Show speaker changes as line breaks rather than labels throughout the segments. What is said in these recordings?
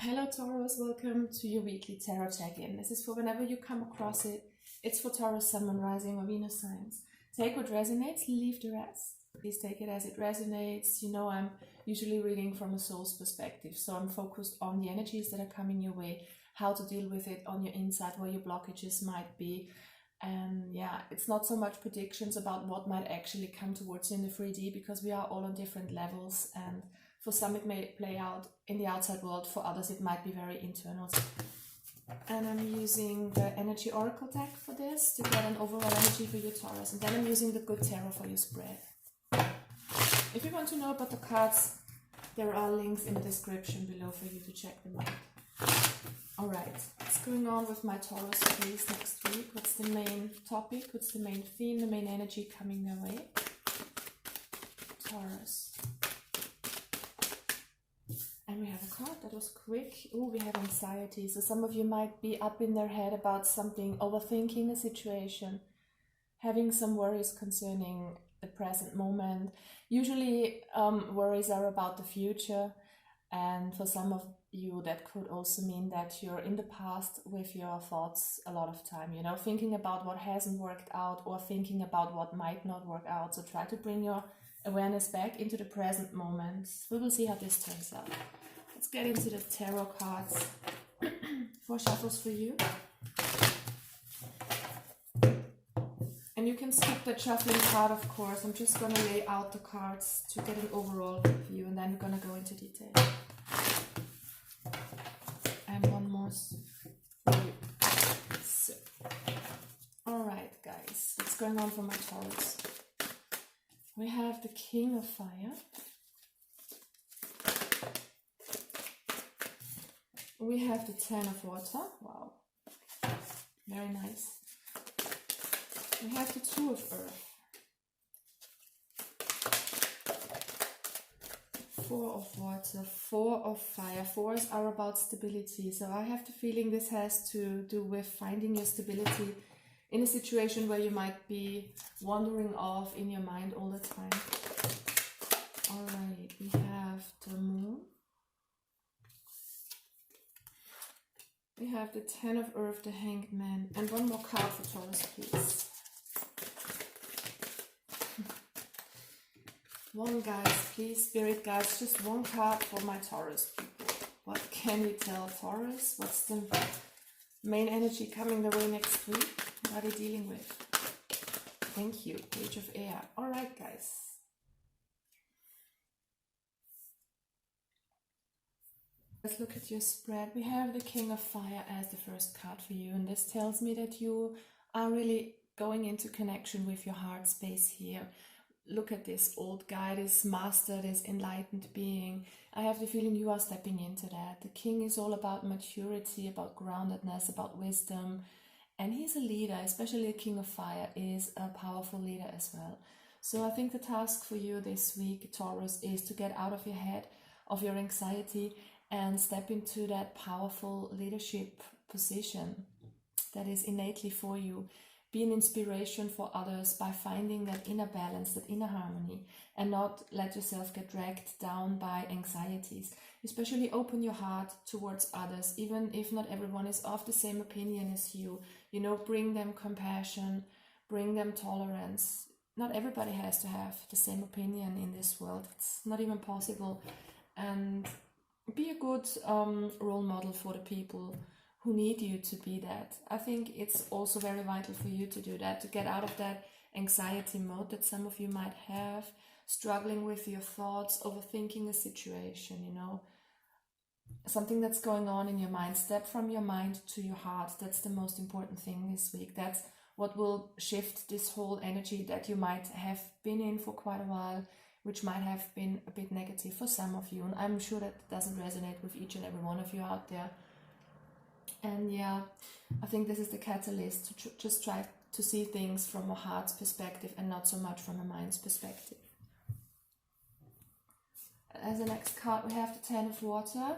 Hello Taurus, welcome to your weekly tarot check-in. This is for whenever you come across it. It's for Taurus, Sun, Moon, Rising or Venus signs. Take what resonates, leave the rest. Please take it as it resonates. You know, I'm usually reading from a soul's perspective, so I'm focused on the energies that are coming your way, how to deal with it on your inside, where your blockages might be. And yeah, it's not so much predictions about what might actually come towards you in the 3D, because we are all on different levels, and for some it may play out in the outside world, for others it might be very internal. And I'm using the Energy Oracle deck for this to get an overall energy for your Taurus, and then I'm using the Good Tarot for your spread. If you want to know about the cards, there are links in the description below for you to check them out. Alright, what's going on with my Taurus please next week? What's the main topic? What's the main theme? The main energy coming their way? Taurus. And we have a card that was quick. Oh, we have anxiety. So some of you might be up in their head about something, overthinking a situation, having some worries concerning the present moment. Usually worries are about the future. And for some of you, that could also mean that you're in the past with your thoughts a lot of time, you know, thinking about what hasn't worked out or thinking about what might not work out. So try to bring your awareness back into the present moment. We will see how this turns out. Let's get into the tarot cards. 4 shuffles for you. And you can skip the shuffling part, of course. I'm just going to lay out the cards to get an overall view, and then we're going to go into detail. And one more for you. So, alright guys, what's going on for my Taurus? We have the King of Fire. We have the 10 of Water. Wow. Very nice. We have the 2 of Earth. 4 of Water, 4 of Fire. 4s are about stability. So I have the feeling this has to do with finding your stability in a situation where you might be wandering off in your mind all the time. Alright, we have the Moon. We have the 10 of Earth, the Hanged Man. And one more card for Taurus, please. One, guys, please, Spirit guides, just one card for my Taurus people. What can you tell Taurus? What's the main energy coming their way next week? What are they dealing with? Thank you, Page of Air. Alright, guys. Let's look at your spread. We have the King of Fire as the first card for you, and this tells me that you are really going into connection with your heart space here. Look at this old guy, this master, this enlightened being. I have the feeling you are stepping into that. The King is all about maturity, about groundedness, about wisdom. And he's a leader, especially the King of Fire is a powerful leader as well. So I think the task for you this week, Taurus, is to get out of your head, of your anxiety, and step into that powerful leadership position that is innately for you. Be an inspiration for others by finding that inner balance, that inner harmony, and not let yourself get dragged down by anxieties. Especially open your heart towards others, even if not everyone is of the same opinion as you. You know, bring them compassion, bring them tolerance. Not everybody has to have the same opinion in this world. It's not even possible. And be a good role model for the people who need you to be that. I think it's also very vital for you to do that, to get out of that anxiety mode that some of you might have, struggling with your thoughts, overthinking a situation, you know, something that's going on in your mind. Step from your mind to your heart. That's the most important thing this week. That's what will shift this whole energy that you might have been in for quite a while, which might have been a bit negative for some of you. And I'm sure that doesn't resonate with each and every one of you out there. And yeah, I think this is the catalyst to just try to see things from a heart's perspective and not so much from a mind's perspective. As the next card, we have the 10 of Water,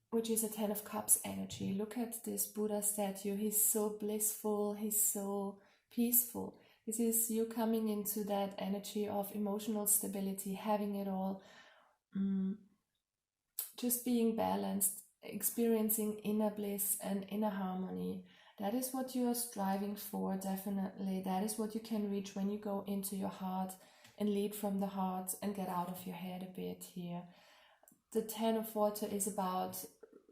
which is a 10 of Cups energy. Look at this Buddha statue. He's so blissful. He's so peaceful. This is you coming into that energy of emotional stability, having it all, just being balanced, experiencing inner bliss and inner harmony. That is what you are striving for, definitely. That is what you can reach when you go into your heart and lead from the heart and get out of your head a bit here. The Ten of Water is about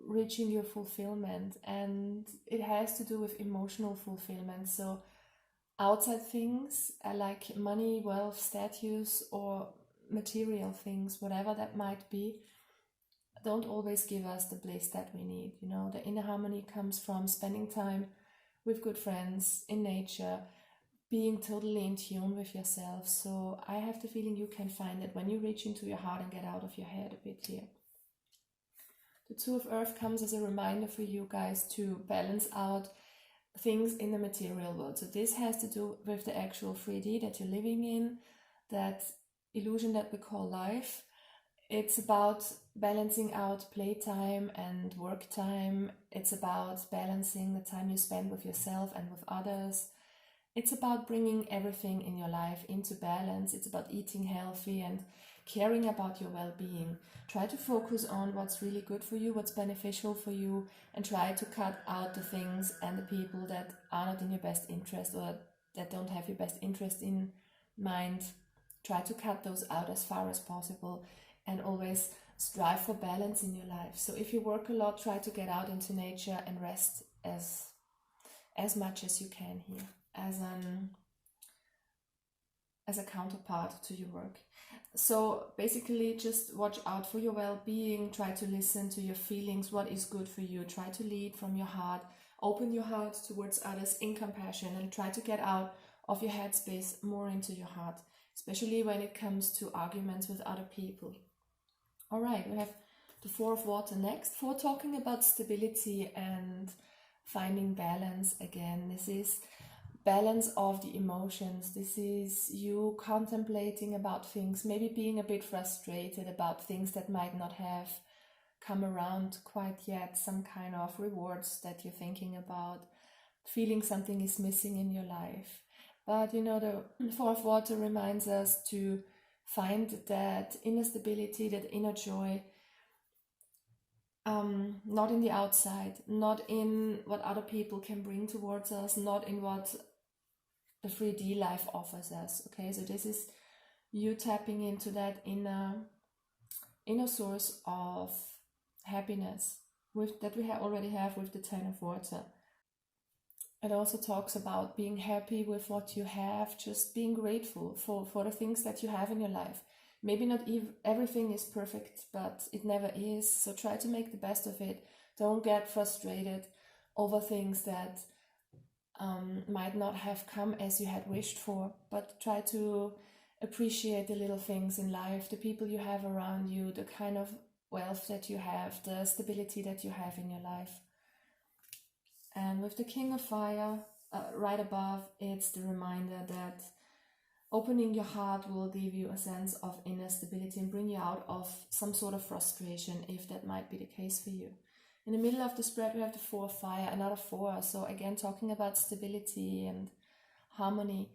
reaching your fulfillment, and it has to do with emotional fulfillment. So outside things like money, wealth, status, or material things, whatever that might be, don't always give us the bliss that we need. You know, the inner harmony comes from spending time with good friends, in nature, being totally in tune with yourself. So I have the feeling you can find it when you reach into your heart and get out of your head a bit here. The Two of Earth comes as a reminder for you guys to balance out things in the material world. So this has to do with the actual 3D that you're living in, that illusion that we call life. It's about balancing out playtime and work time. It's about balancing the time you spend with yourself and with others. It's about bringing everything in your life into balance. It's about eating healthy and caring about your well-being. Try to focus on what's really good for you, what's beneficial for you, and try to cut out the things and the people that are not in your best interest or that don't have your best interest in mind. Try to cut those out as far as possible, and always strive for balance in your life. So if you work a lot, try to get out into nature and rest as much as you can here, as a counterpart to your work. So basically just watch out for your well-being, try to listen to your feelings, what is good for you, try to lead from your heart, open your heart towards others in compassion, and try to get out of your headspace more into your heart, especially when it comes to arguments with other people. All right, we have the Four of Water next for talking about stability and finding balance again. This is balance of the emotions. This is you contemplating about things, maybe being a bit frustrated about things that might not have come around quite yet, some kind of rewards that you're thinking about, feeling something is missing in your life. But you know, the Four of Water reminds us to find that inner stability, that inner joy, not in the outside, not in what other people can bring towards us, not in what the 3D life offers us. Okay, so this is you tapping into that inner source of happiness that we already have with the Ten of Water. It also talks about being happy with what you have, just being grateful for the things that you have in your life. Maybe not everything is perfect, but it never is. So try to make the best of it. Don't get frustrated over things that might not have come as you had wished for, but try to appreciate the little things in life, the people you have around you, the kind of wealth that you have, the stability that you have in your life. And with the King of Fire right above, it's the reminder that opening your heart will give you a sense of inner stability and bring you out of some sort of frustration, if that might be the case for you. In the middle of the spread, we have the Four of Fire, another four. So again, talking about stability and harmony.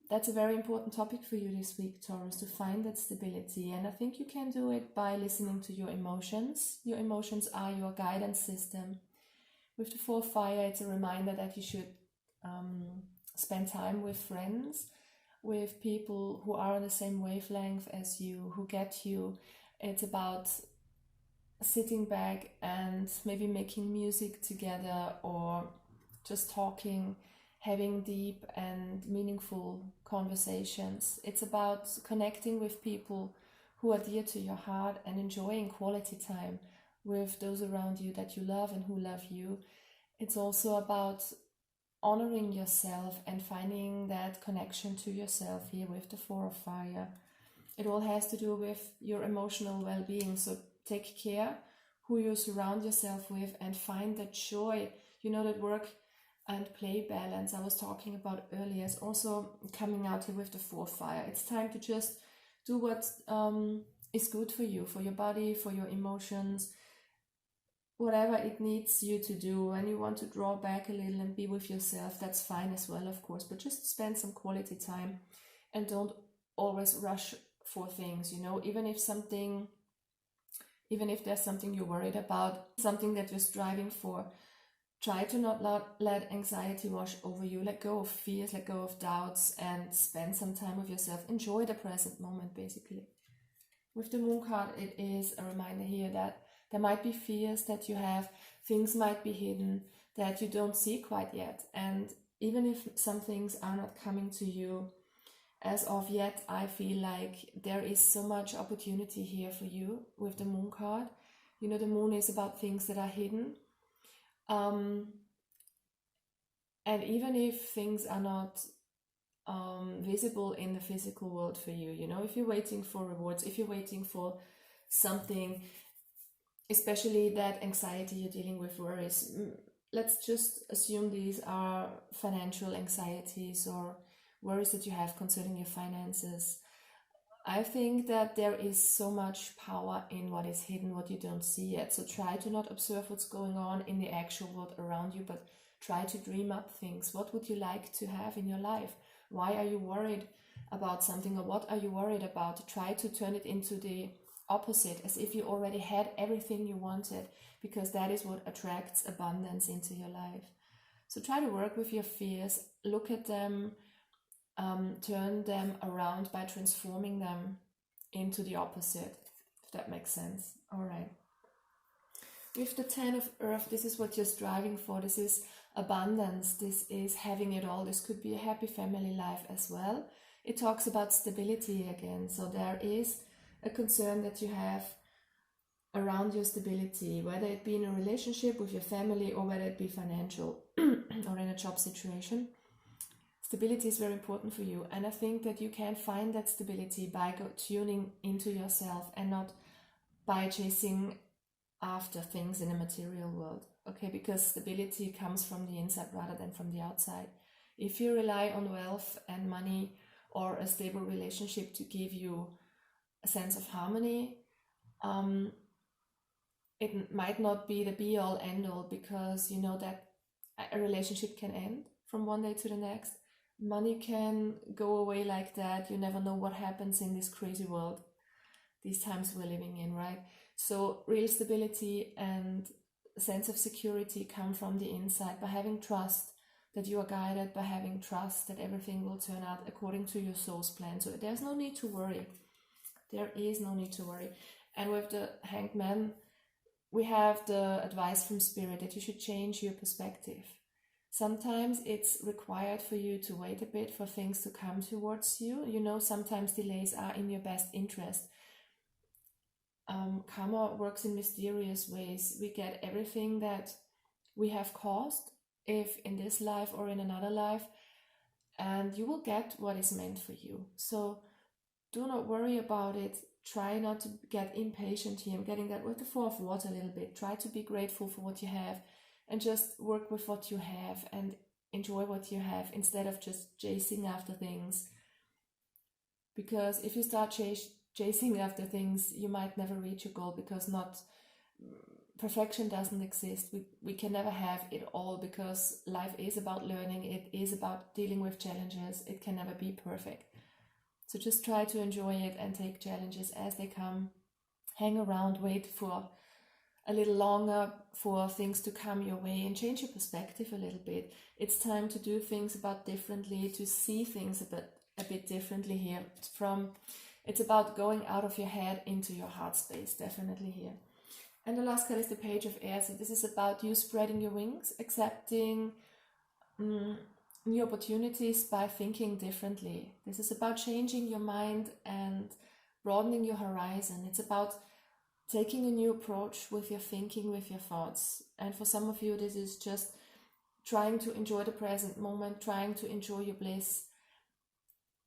That's a very important topic for you this week, Taurus, to find that stability. And I think you can do it by listening to your emotions. Your emotions are your guidance system. With the Four of Fire, it's a reminder that you should spend time with friends, with people who are on the same wavelength as you, who get you. It's about sitting back and maybe making music together, or just talking, having deep and meaningful conversations. It's about connecting with people who are dear to your heart and enjoying quality time with those around you that you love and who love you. It's also about honoring yourself and finding that connection to yourself here with the Four of Fire. It all has to do with your emotional well-being. So take care who you surround yourself with and find that joy. You know, that work and play balance I was talking about earlier is also coming out here with the Four of Fire. It's time to just do what is good for you, for your body, for your emotions, whatever it needs you to do. When you want to draw back a little and be with yourself, that's fine as well, of course, but just spend some quality time and don't always rush for things, you know. Even if something even if there's something you're worried about, something that you're striving for, try to not let anxiety wash over you. Let go of fears, let go of doubts, and spend some time with yourself. Enjoy the present moment, basically. With the Moon card, it is a reminder here that there might be fears that you have, things might be hidden that you don't see quite yet. And even if some things are not coming to you as of yet, I feel like there is so much opportunity here for you with the Moon card. You know, the Moon is about things that are hidden. And even if things are not visible in the physical world for you, you know, if you're waiting for rewards, if you're waiting for something, especially that anxiety you're dealing with, worries, let's just assume these are financial anxieties or worries that you have concerning your finances. I think that there is so much power in what is hidden, what you don't see yet. So try to not observe what's going on in the actual world around you, but try to dream up things. What would you like to have in your life? Why are you worried about something, or what are you worried about? Try to turn it into the opposite, as if you already had everything you wanted, because that is what attracts abundance into your life. So try to work with your fears, look at them, turn them around by transforming them into the opposite, if that makes sense. All right. With the 10 of Earth, this is what you're striving for. This is abundance. This is having it all. This could be a happy family life as well. It talks about stability again. So there is a concern that you have around your stability, whether it be in a relationship with your family or whether it be financial or in a job situation. Stability is very important for you, and I think that you can find that stability by tuning into yourself and not by chasing after things in a material world, okay? Because stability comes from the inside rather than from the outside. If you rely on wealth and money or a stable relationship to give you a sense of harmony, it might not be the be-all end-all, because you know that a relationship can end from one day to the next. Money can go away like that. You never know what happens in this crazy world, these times we're living in, right? So real stability and a sense of security come from the inside, by having trust that you are guided, by having trust that everything will turn out according to your soul's plan. So there's no need to worry. There is no need to worry. And with the Hanged Man, we have the advice from Spirit that you should change your perspective. Sometimes it's required for you to wait a bit for things to come towards you. You know, sometimes delays are in your best interest. Karma works in mysterious ways. We get everything that we have caused, if in this life or in another life, and you will get what is meant for you. So do not worry about it. Try not to get impatient here. I'm getting that with the Four of Water a little bit. Try to be grateful for what you have, and just work with what you have and enjoy what you have, instead of just chasing after things. Because if you start chasing after things, you might never reach your goal, because perfection doesn't exist. We can never have it all, because life is about learning. It is about dealing with challenges. It can never be perfect. So just try to enjoy it and take challenges as they come. Hang around, wait for a little longer for things to come your way, and change your perspective a little bit. It's time to do things about differently, to see things a bit differently here. It's about going out of your head into your heart space, definitely here. And the last card is the Page of Air. So this is about you spreading your wings, accepting new opportunities by thinking differently. This is about changing your mind and broadening your horizon. It's about taking a new approach with your thinking, with your thoughts. And for some of you, this is just trying to enjoy the present moment, trying to enjoy your bliss,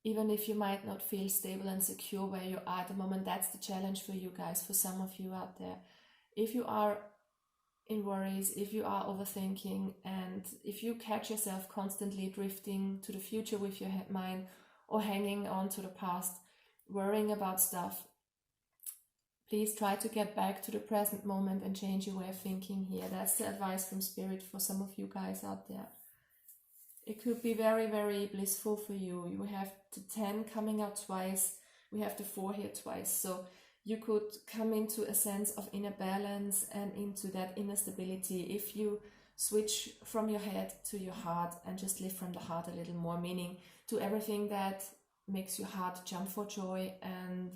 even if you might not feel stable and secure where you are at the moment. That's the challenge for you guys, for some of you out there. If you are in worries, if you are overthinking, and if you catch yourself constantly drifting to the future with your mind, or hanging on to the past, worrying about stuff, please try to get back to the present moment and change your way of thinking here. That's the advice from Spirit for some of you guys out there. It could be very, very blissful for you. You have the 10 coming out twice. We have the 4 here twice. So you could come into a sense of inner balance and into that inner stability if you switch from your head to your heart and just live from the heart a little more, meaning do everything that makes your heart jump for joy and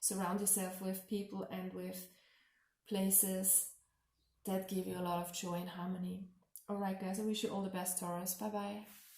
surround yourself with people and with places that give you a lot of joy and harmony. Alright guys, I wish you all the best, Taurus. Bye bye.